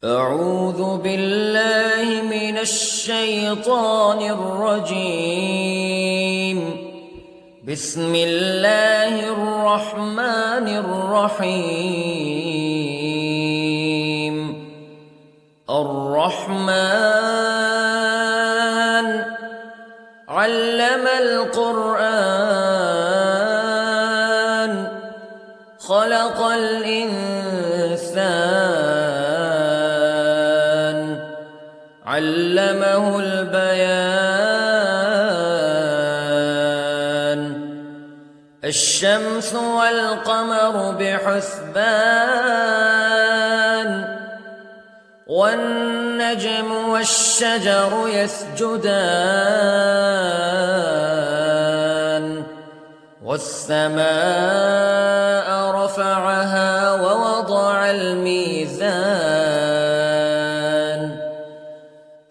أعوذ بالله من الشيطان الرجيم. بسم الله الرحمن الرحيم. الرحمن علم القرآن خلق الإنسان علمه البيان. الشمس والقمر بحسبان والنجم والشجر يسجدان والسماء رفعها ووضع الميزان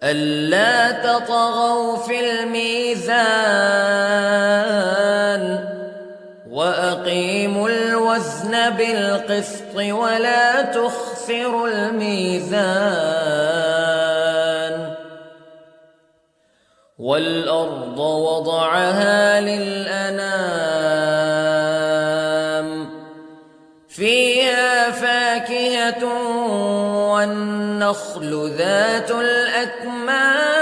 ألا تطغوا في الميزان وأقيموا الوزن بالقسط ولا تخسروا الميزان. والأرض وضعها للأنام فيها فاكهة والنخل ذات الأكمام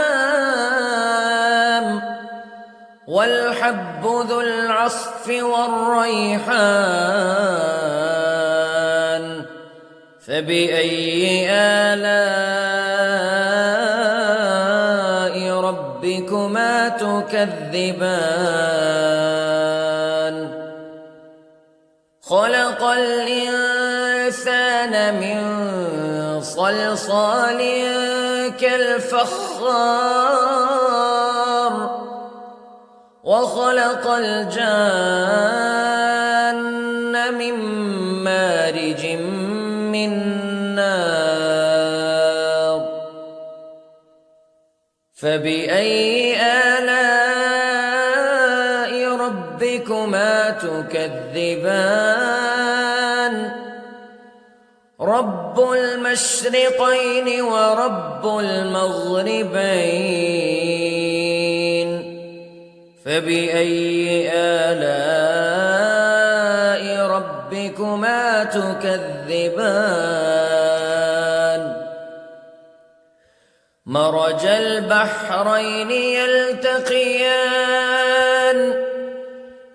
والحب ذو العصف والريحان فبأي آلاء ربكما تكذبان. خلق الإنسان من صلصال كالفخار وخلق الجان من مارج من نار فبأي آلاء ربكما تكذبان. رب المشرقين ورب المغربين فبأي آلاء ربكما تكذبان. مرج البحرين يلتقيان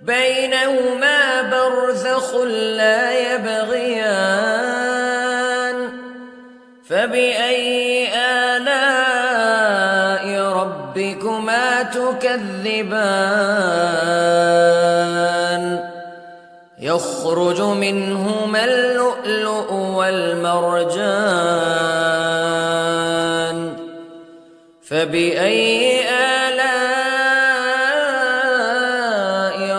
بينهما برزخ لا يبغيان فبأي آلاء ربكما تكذبان. يخرج منهما اللؤلؤ والمرجان فبأي آلاء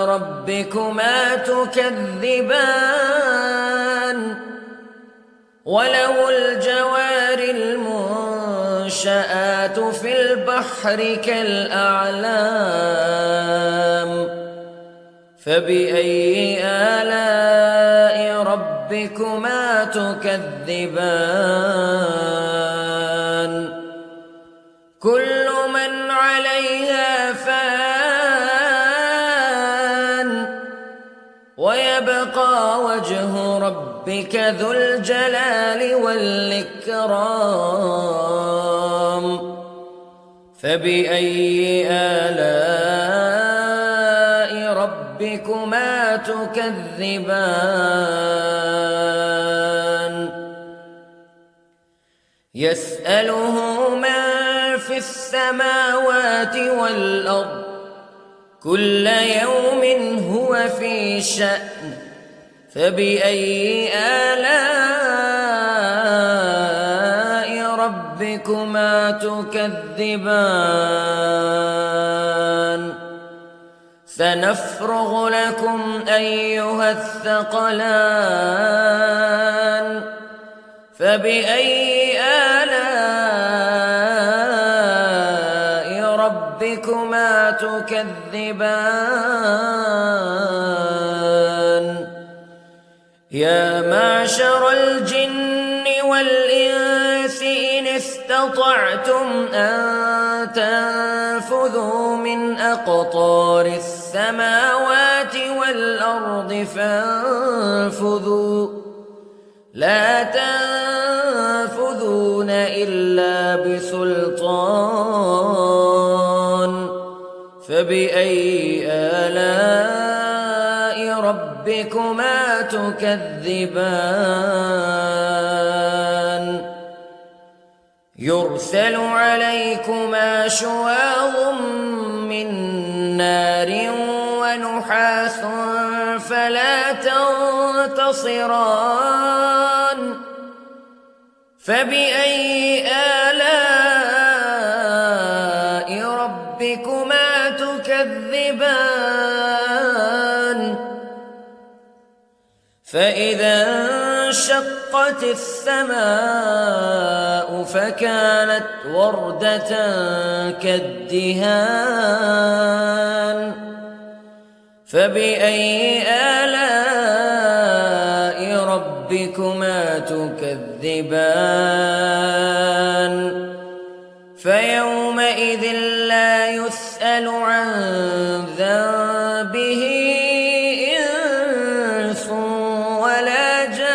ربكما تكذبان. وله الجوار المنشآت في البحر كالأعلام فبأي آلاء ربكما تكذبان. كل من عليها فان ويبقى وجه ربك ذو الجلال والإكرام فبأي آلاء ربكما تكذبان. يسأله من في السماوات والأرض كل يوم هو في شأن فبأي آلاء ربكما تكذبان. سنفرغ لكم أيها الثقلان فبأي آلاء ربكما تكذبان. يا معشر الجن والإنس إن استطعتم أن تنفذوا من أقطار السماوات والأرض فانفذوا لا تنفذون إلا بسلطان فبأي آلاء ربكما تكذبان يرسل عليكما شواظ من نار ونحاس فلا تنتصران فبأي آلاء ربكما تكذبان فإذا انشقت السماء فكانت وردة كالدهان فبأي آلاء ربكما تكذبان فيومئذ لا يسأل عن ذنبه إنس ولا جان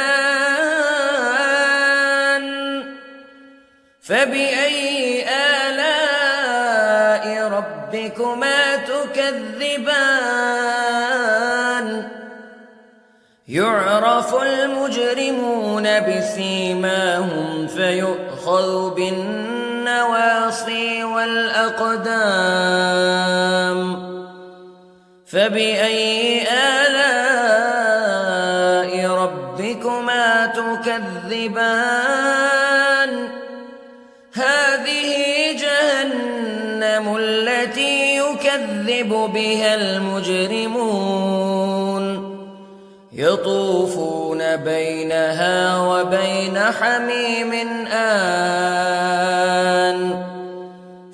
فبأي آلاء ربكما تكذبان يعرف المجرمون بسيماهم فيؤخذ بالنواصي والأقدام فبأي آلاء ربكما تكذبان هذه جهنم التي يكذب بها المجرمون يطوفون بينها وبين حميم آن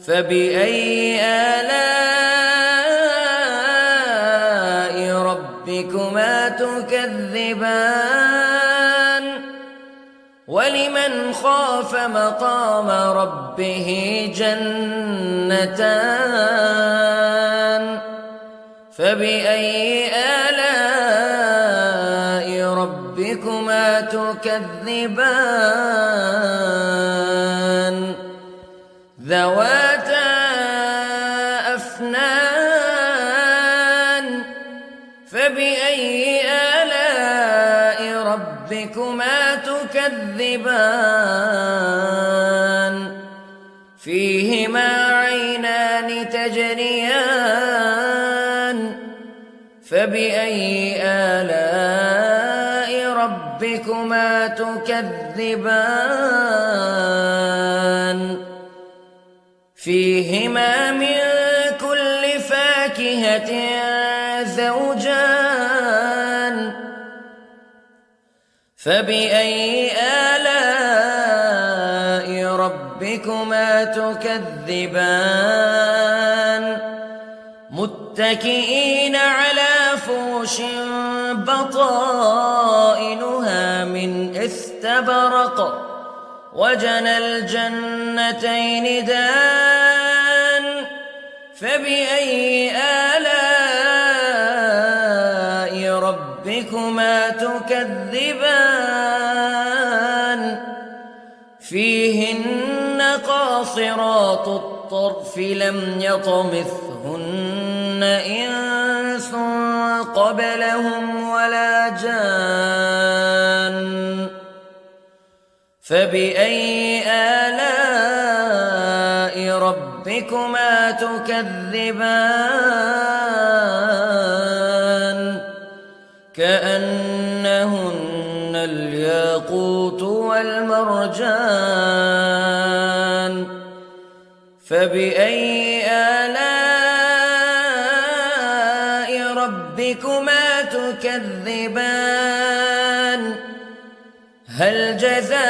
فبأي آلاء ربكما تكذبان ولمن خاف مقام ربه جنتان فبأي آلاء ربكما تكذبان ذواتا أفنان فبأي آلاء ربكما تكذبان فيهما عينان تجريان فبأي آلاء ربكما تكذبان فيهما من كل فاكهة زوجان فبأي آلاء ربكما تكذبان متكئين على فرش بطائنها من استبرق وجنى الجنتين دان فبأي آلاء ربكما تكذبان فيهن قاصرات الطرف لم يطمثهن إنس قبلهم ولا جان فبأي آلاء ربكما تكذبان كأنهن الياقوت والمرجان فبأي آلاء ربكما تكذبان هل جزاء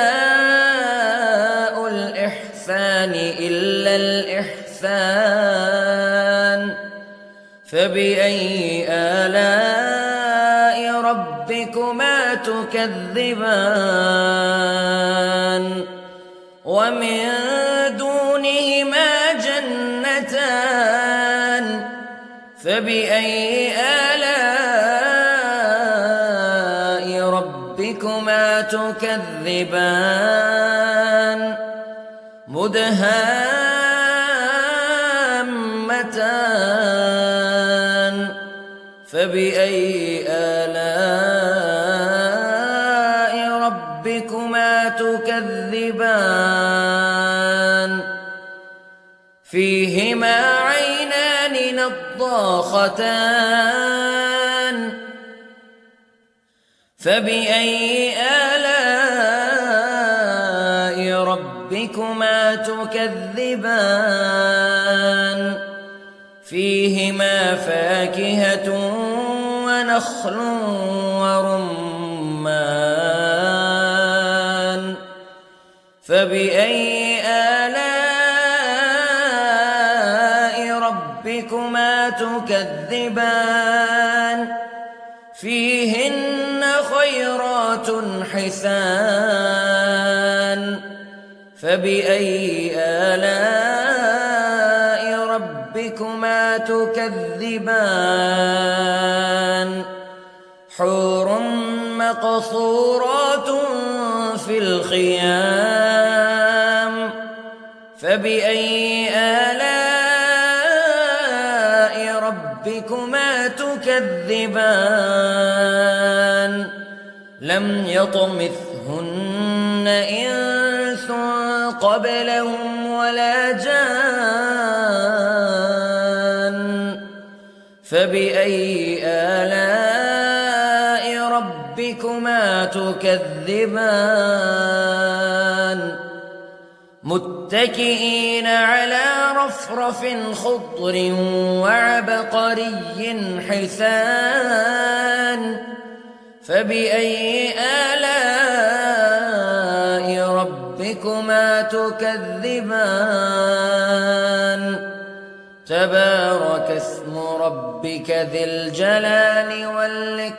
الإحسان إلا الإحسان فبأي آلاء ربكما تكذبان ومن دونهما جنتان فبأي آلاء ربكما تكذبان مدهامتان فبأي آلاء ربكما تكذبان فيهما عينان نضاختان فبأي آلاء ربكما تكذبان فيهما فاكهة ونخل ورمان فبأي آلاء ربكما تكذبان فيهن خيرات حسان فبأي آلاء ربكما تكذبان حور مقصورات في الخيام فبأي آلاء ربكما تكذبان لم يطمثهن إنس قبلهم ولا جان فبأي آلاء ربكما تكذبان متكئين على رفرف خضر وعبقري حسان فبأي آلاء ربكما تكذبان تبارك اسم ربك ذي الجلال والإكرام